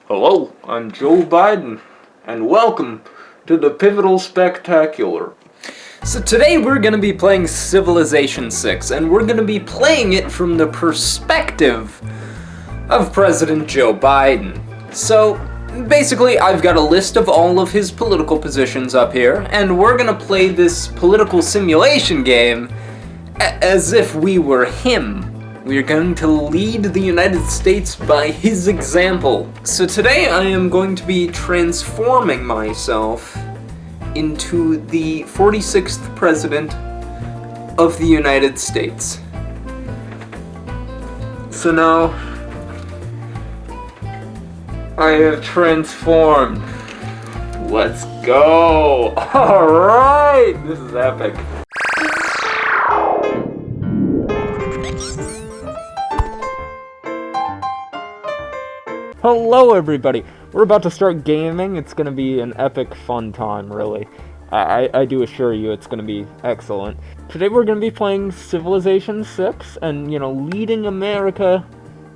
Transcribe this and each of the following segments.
Hello, I'm Joe Biden, and welcome to the Pivotal Spectacular. So today we're going to be playing Civilization 6, and we're going to be playing it from the perspective of President Joe Biden. So basically I've got a list of all of his political positions up here, and we're going to play this political simulation game as if we were him. We are going to lead the United States by his example. So today I am going to be transforming myself into the 46th President of the United States. So now, I have transformed. Let's go! Alright! This is epic. Hello everybody! We're about to start gaming. It's gonna be an epic fun time, really. I do assure you it's gonna be excellent. Today we're gonna be playing Civilization 6 and, leading America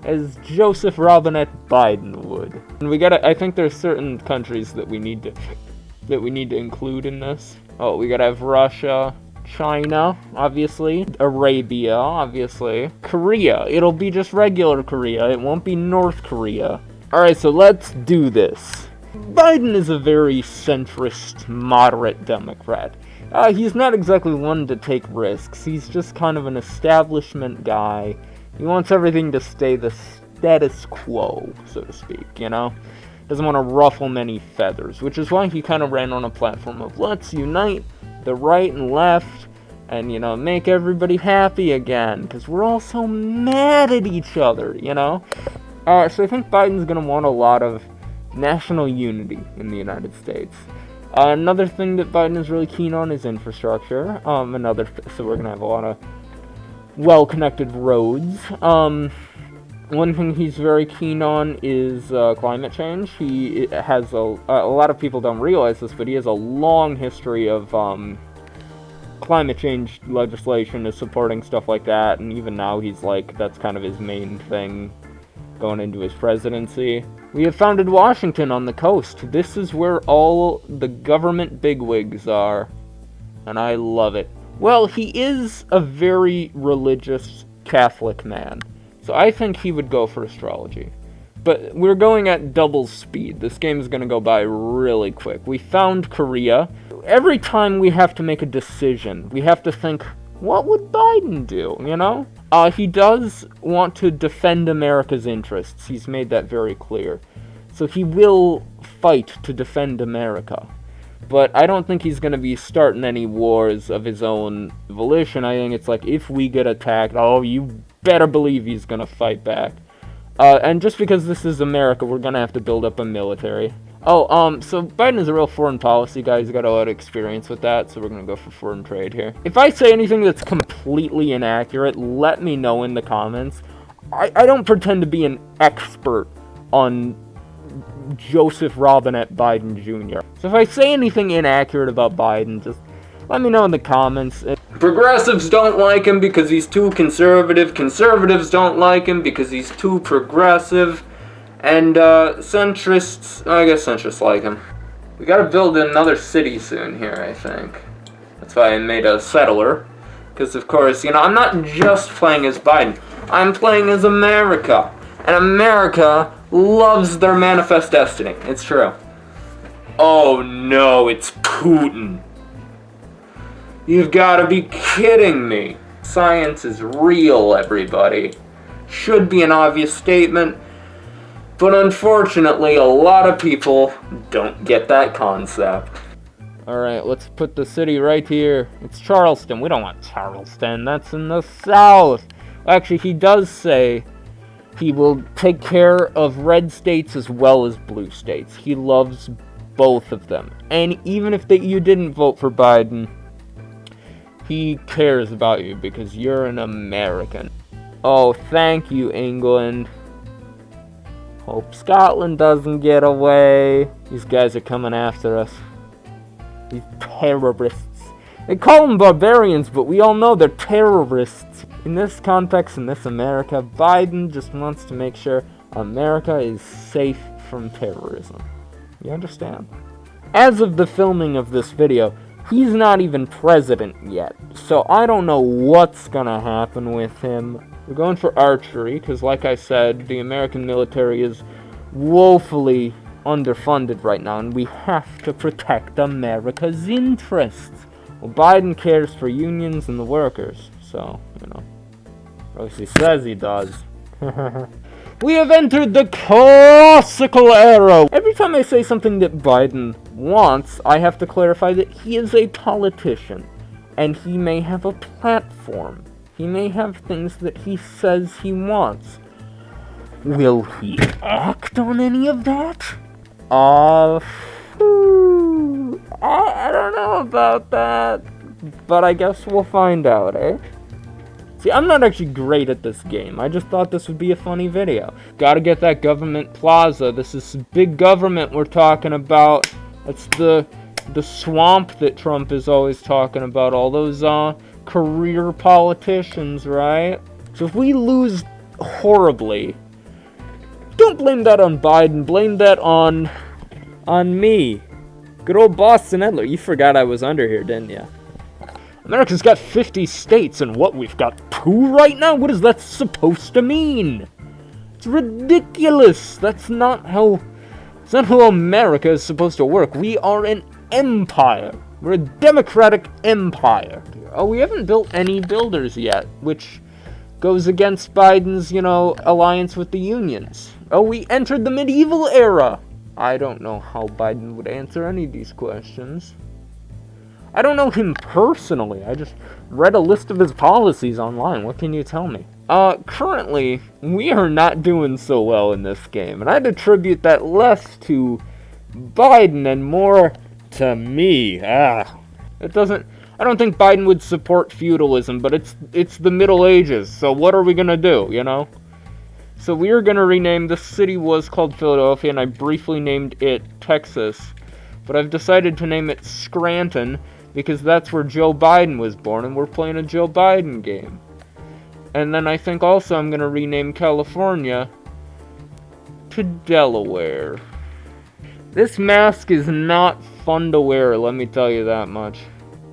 as Joseph Robinette Biden would. And I think there's certain countries that we need to include in this. Oh, we gotta have Russia, China, obviously, Arabia, obviously, Korea. It'll be just regular Korea, it won't be North Korea. Alright, so let's do this. Biden is a very centrist, moderate Democrat. He's not exactly one to take risks. He's just kind of an establishment guy. He wants everything to stay the status quo, so to speak, Doesn't want to ruffle many feathers, which is why he kind of ran on a platform of let's unite the right and left and, make everybody happy again, because we're all so mad at each other, So I think Biden's going to want a lot of national unity in the United States. Another thing that Biden is really keen on is infrastructure. So we're going to have a lot of well-connected roads. One thing he's very keen on is climate change. He has a lot of people don't realize this, but he has a long history of climate change legislation, is supporting stuff like that, and even now he's that's kind of his main thing going into his presidency. We have founded Washington on the coast. This is where all the government bigwigs are, and I love it. Well, he is a very religious Catholic man, so I think he would go for astrology. But we're going at double speed. This game is going to go by really quick. We found Korea. Every time we have to make a decision, we have to think, what would Biden do, He does want to defend America's interests. He's made that very clear. So he will fight to defend America. But I don't think he's going to be starting any wars of his own volition. I think it's if we get attacked, you better believe he's going to fight back. And just because this is America, we're going to have to build up a military. So Biden is a real foreign policy guy. He's got a lot of experience with that, so we're going to go for foreign trade here. If I say anything that's completely inaccurate, let me know in the comments. I don't pretend to be an expert on Joseph Robinette Biden Jr. So if I say anything inaccurate about Biden, just let me know in the comments. Progressives don't like him because he's too conservative. Conservatives don't like him because he's too progressive. And centrists, I guess centrists like him. We gotta build another city soon here, I think. That's why I made a settler. Because, of course, I'm not just playing as Biden. I'm playing as America. And America loves their manifest destiny. It's true. Oh no, it's Putin. You've gotta be kidding me. Science is real, everybody. Should be an obvious statement. But unfortunately, a lot of people don't get that concept. Alright, let's put the city right here. It's Charleston. We don't want Charleston. That's in the south. Actually, he does say he will take care of red states as well as blue states. He loves both of them. And even if you didn't vote for Biden, he cares about you because you're an American. Oh, thank you, England. Hope Scotland doesn't get away. These guys are coming after us. These terrorists. They call them barbarians, but we all know they're terrorists. In this context, in this America, Biden just wants to make sure America is safe from terrorism. You understand? As of the filming of this video, he's not even president yet, so I don't know what's gonna happen with him. We're going for archery, because like I said, the American military is woefully underfunded right now, and we have to protect America's interests. Well, Biden cares for unions and the workers, so, or at least he says he does. We have entered the classical era! Every time I say something that Biden wants, I have to clarify that he is a politician, and he may have a platform. He may have things that he says he wants. Will he act on any of that? I don't know about that, but I guess we'll find out, eh? See, I'm not actually great at this game. I just thought this would be a funny video. Gotta get that government plaza. This is big government we're talking about. That's the swamp that Trump is always talking about. All those career politicians, right? So if we lose horribly, don't blame that on Biden. Blame that on me. Good old Boston Edler. You forgot I was under here, didn't you? America's got 50 states, and what, we've got 2 right now? What is that supposed to mean? It's ridiculous. That's not how America is supposed to work. We are an empire. We're a democratic empire. Oh, we haven't built any builders yet, which goes against Biden's, alliance with the unions. Oh, we entered the medieval era. I don't know how Biden would answer any of these questions. I don't know him personally. I just read a list of his policies online. What can you tell me? Currently, we are not doing so well in this game, and I'd attribute that less to Biden and more to me. I don't think Biden would support feudalism, but it's the Middle Ages, so what are we gonna do, So we are gonna rename, this city was called Philadelphia, and I briefly named it Texas, but I've decided to name it Scranton, because that's where Joe Biden was born, and we're playing a Joe Biden game. And then I think also I'm gonna rename California to Delaware. This mask is not fun to wear, let me tell you that much.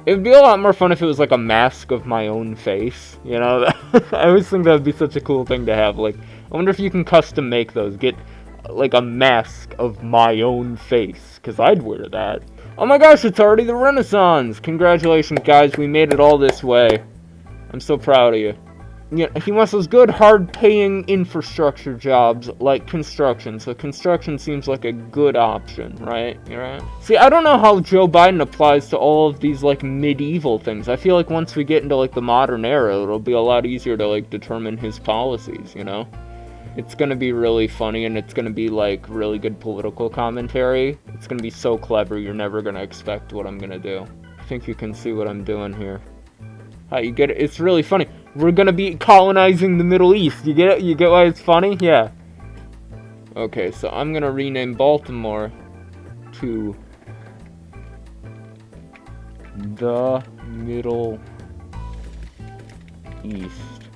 It would be a lot more fun if it was like a mask of my own face, I always think that would be such a cool thing to have. Like, I wonder if you can custom make those, get like a mask of my own face, because I'd wear that. Oh my gosh, it's already the Renaissance! Congratulations, guys, we made it all this way. I'm so proud of you. He wants those good, hard-paying infrastructure jobs like construction, so construction seems like a good option, right? See, I don't know how Joe Biden applies to all of these, medieval things. I feel like once we get into, the modern era, it'll be a lot easier to, determine his policies, It's gonna be really funny, and it's gonna be, really good political commentary. It's gonna be so clever, you're never gonna expect what I'm gonna do. I think you can see what I'm doing here. Hi, you get it? It's really funny. We're gonna be colonizing the Middle East. You get it? You get why it's funny? Yeah. Okay, so I'm gonna rename Baltimore to the Middle East.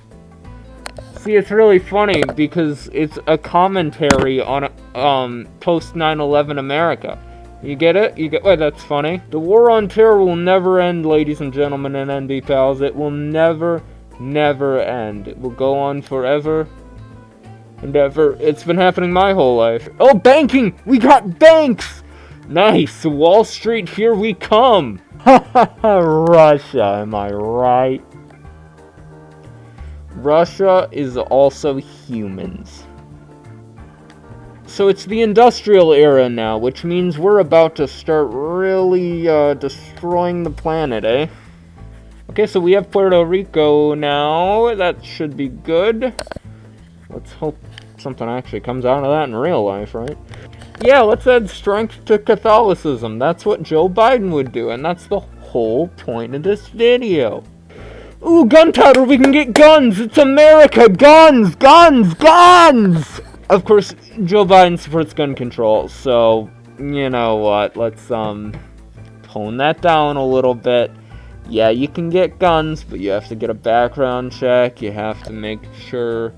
See, it's really funny because it's a commentary on post 9/11 America. You get it? You get why that's funny? The war on terror will never end, ladies and gentlemen and NB pals. It will never end. It will go on forever and ever. It's been happening my whole life. Oh, banking! We got banks! Nice! Wall Street, here we come! Ha ha ha! Russia, am I right? Russia is also humans. So it's the industrial era now, which means we're about to start really destroying the planet, eh? Okay, so we have Puerto Rico now. That should be good. Let's hope something actually comes out of that in real life, right? Yeah, let's add strength to Catholicism. That's what Joe Biden would do, and that's the whole point of this video. Ooh, gunpowder! We can get guns! It's America! Guns! Guns! Guns! Of course, Joe Biden supports gun control, so, you know what, let's, tone that down a little bit. Yeah, you can get guns, but you have to get a background check, you have to make sure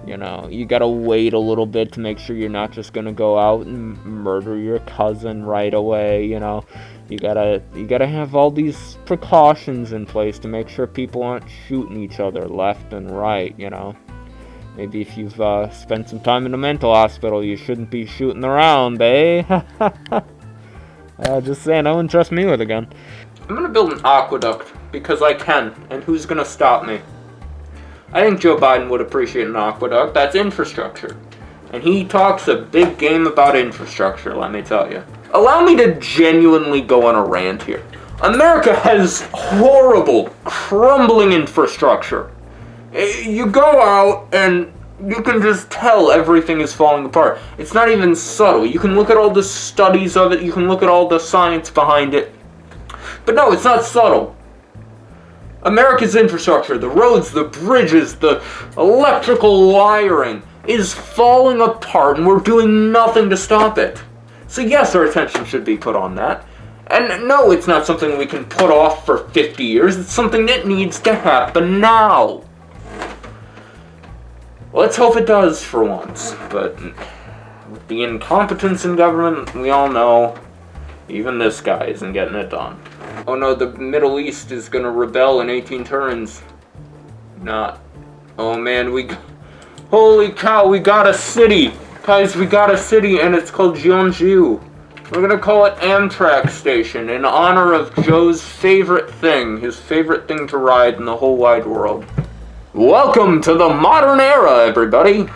You know, you gotta wait a little bit to make sure you're not just gonna go out and murder your cousin right away, you know. You gotta have all these precautions in place to make sure people aren't shooting each other left and right, you know. Maybe if you've spent some time in a mental hospital, you shouldn't be shooting around, eh? Just saying, I wouldn't trust me with a gun. I'm gonna build an aqueduct because I can, and who's gonna stop me? I think Joe Biden would appreciate an aqueduct. That's infrastructure. And he talks a big game about infrastructure, let me tell you. Allow me to genuinely go on a rant here. America has horrible, crumbling infrastructure. You go out and you can just tell everything is falling apart. It's not even subtle. You can look at all the studies of it. You can look at all the science behind it. But no, it's not subtle. America's infrastructure, the roads, the bridges, the electrical wiring is falling apart, and we're doing nothing to stop it. So yes, our attention should be put on that. And no, it's not something we can put off for 50 years. It's something that needs to happen now. Let's hope it does for once. But with the incompetence in government, we all know even this guy isn't getting it done. Oh no, the Middle East is gonna rebel in 18 turns. Not. Oh man, holy cow, we got a city! Guys, we got a city and it's called Jeonju. We're gonna call it Amtrak Station in honor of Joe's favorite thing, his favorite thing to ride in the whole wide world. Welcome to the modern era, everybody!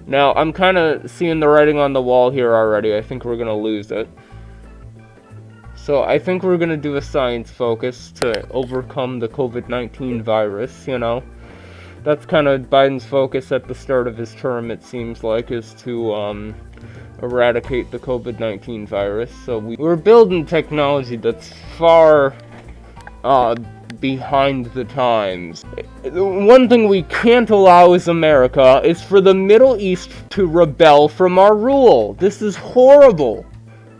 Now, I'm kind of seeing the writing on the wall here already. I think we're gonna lose it. So I think we're gonna do a science focus to overcome the COVID-19 virus, you know. That's kind of Biden's focus at the start of his term, it seems like, is to eradicate the COVID-19 virus. So we're building technology that's far behind the times. One thing we can't allow as America is for the Middle East to rebel from our rule. This is horrible.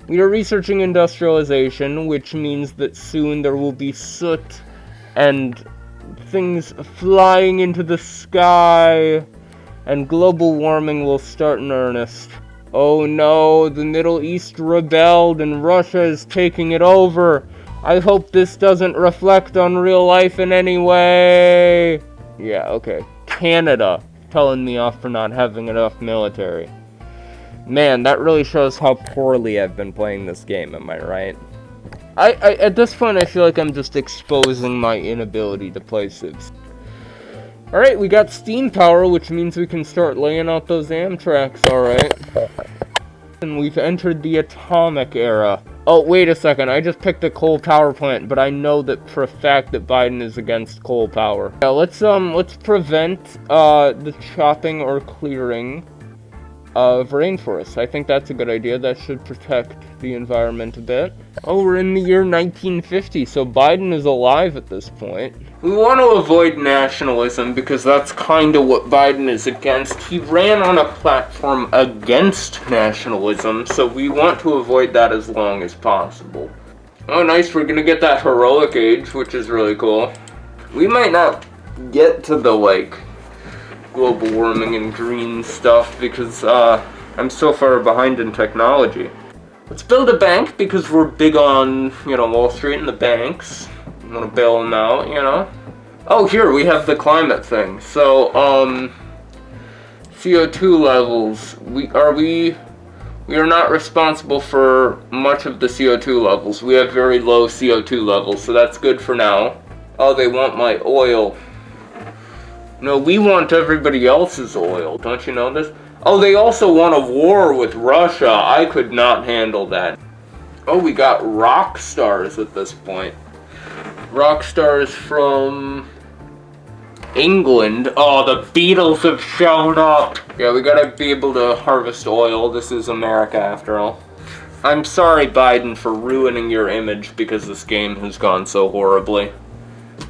We are researching industrialization, which means that soon there will be soot and things flying into the sky, and global warming will start in earnest. Oh no, the Middle East rebelled and Russia is taking it over. I hope this doesn't reflect on real life in any way. Yeah, okay. Canada telling me off for not having enough military. Man, that really shows how poorly I've been playing this game, am I right? I at this point, I feel like I'm just exposing my inability to play Civs. Alright, we got steam power, which means we can start laying out those Amtraks, alright. And we've entered the atomic era. Oh, wait a second, I just picked a coal power plant, but I know that for a fact that Biden is against coal power. Yeah, let's prevent, the chopping or clearing of rainforests. I think that's a good idea. That should protect the environment a bit. Oh, we're in the year 1950, so Biden is alive at this point. We want to avoid nationalism because that's kind of what Biden is against. He ran on a platform against nationalism, so we want to avoid that as long as possible. Oh, nice, we're gonna get that heroic age, which is really cool. We might not get to the, global warming and green stuff because I'm so far behind in technology. Let's build a bank because we're big on, Wall Street and the banks. We want to bail them out, Oh, here we have the climate thing. So, CO2 levels. We are not responsible for much of the CO2 levels. We have very low CO2 levels, so that's good for now. Oh, they want my oil. No, we want everybody else's oil. Don't you know this? Oh, they also want a war with Russia. I could not handle that. Oh, we got rock stars at this point. Rock stars from England. Oh, the Beatles have shown up. Yeah, we gotta be able to harvest oil. This is America, after all. I'm sorry, Biden, for ruining your image because this game has gone so horribly.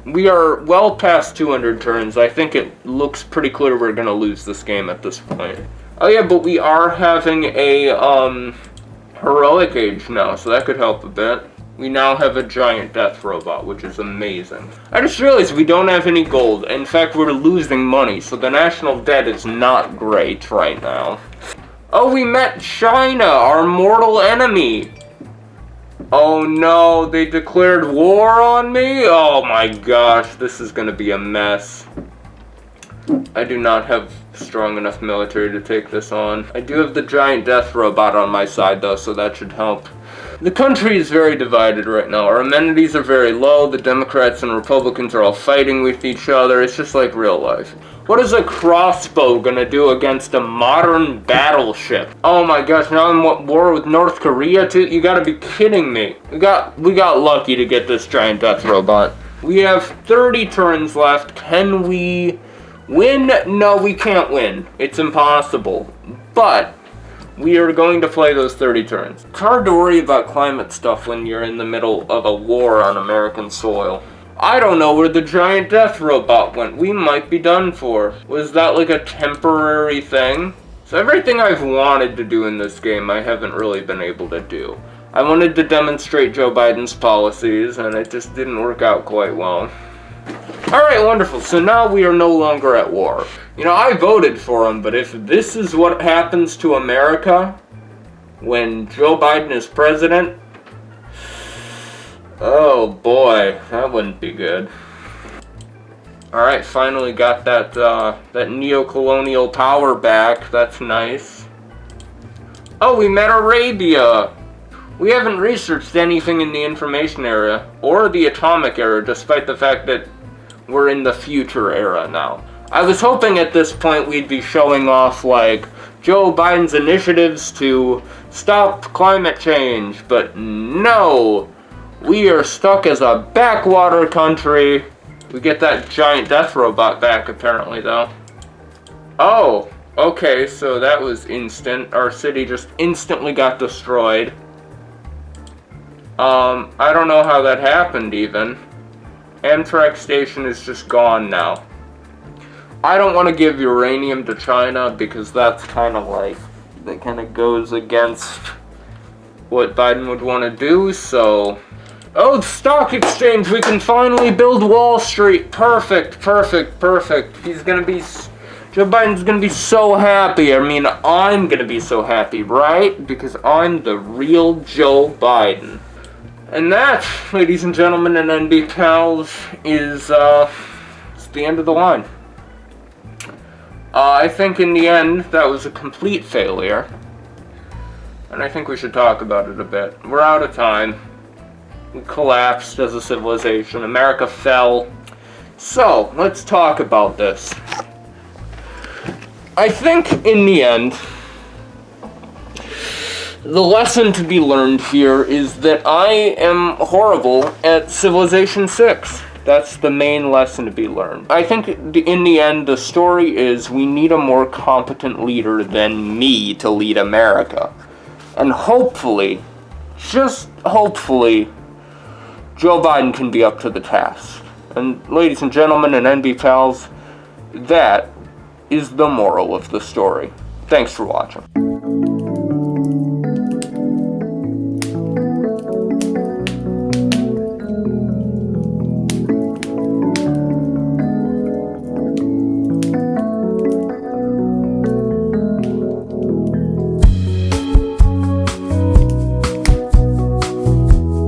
We are well past 200 turns. I think it looks pretty clear we're gonna lose this game at this point. Oh yeah, but we are having a heroic age now, so that could help a bit. We now have a giant death robot, which is amazing. I just realized we don't have any gold. In fact, we're losing money, so the national debt is not great right now. Oh, we met China, our mortal enemy. Oh no, they declared war on me? Oh my gosh, this is gonna be a mess. I do not have strong enough military to take this on. I do have the giant death robot on my side though, so that should help. The country is very divided right now. Our amenities are very low. The Democrats and Republicans are all fighting with each other. It's just like real life. What is a crossbow gonna do against a modern battleship? Oh my gosh, now I'm at war with North Korea too? You gotta be kidding me. We got lucky to get this giant death robot. We have 30 turns left. Can we win? No, we can't win. It's impossible. But we are going to play those 30 turns. It's hard to worry about climate stuff when you're in the middle of a war on American soil. I don't know where the giant death robot went. We might be done for. Was that like a temporary thing? So everything I've wanted to do in this game, I haven't really been able to do. I wanted to demonstrate Joe Biden's policies, and it just didn't work out quite well. Alright, wonderful. So now we are no longer at war. You know, I voted for him, but if this is what happens to America when Joe Biden is president, oh boy, that wouldn't be good. Alright, finally got that neo-colonial power back. That's nice. Oh, we met Arabia! We haven't researched anything in the information era, or the atomic era, despite the fact that we're in the future era now. I was hoping at this point we'd be showing off, like, Joe Biden's initiatives to stop climate change, but no! We are stuck as a backwater country. We get that giant death robot back, apparently, though. Oh, okay, so that was instant. Our city just instantly got destroyed. I don't know how that happened, even. Amtrak station is just gone now. I don't want to give uranium to China because that's kind of like, that kind of goes against what Biden would want to do, so... Oh, the stock exchange, we can finally build Wall Street. Perfect, perfect, perfect. He's gonna be... Joe Biden's gonna be so happy. I mean, I'm gonna be so happy, right? Because I'm the real Joe Biden. And that, ladies and gentlemen and NB pals, is it's the end of the line. I think in the end, that was a complete failure. And I think we should talk about it a bit. We're out of time. We collapsed as a civilization. America fell. So, let's talk about this. I think, in the end, the lesson to be learned here is that I am horrible at Civilization 6. That's the main lesson to be learned. I think, in the end, the story is we need a more competent leader than me to lead America. And hopefully, just hopefully, Joe Biden can be up to the task. And ladies and gentlemen and NB pals, that is the moral of the story. Thanks for watching.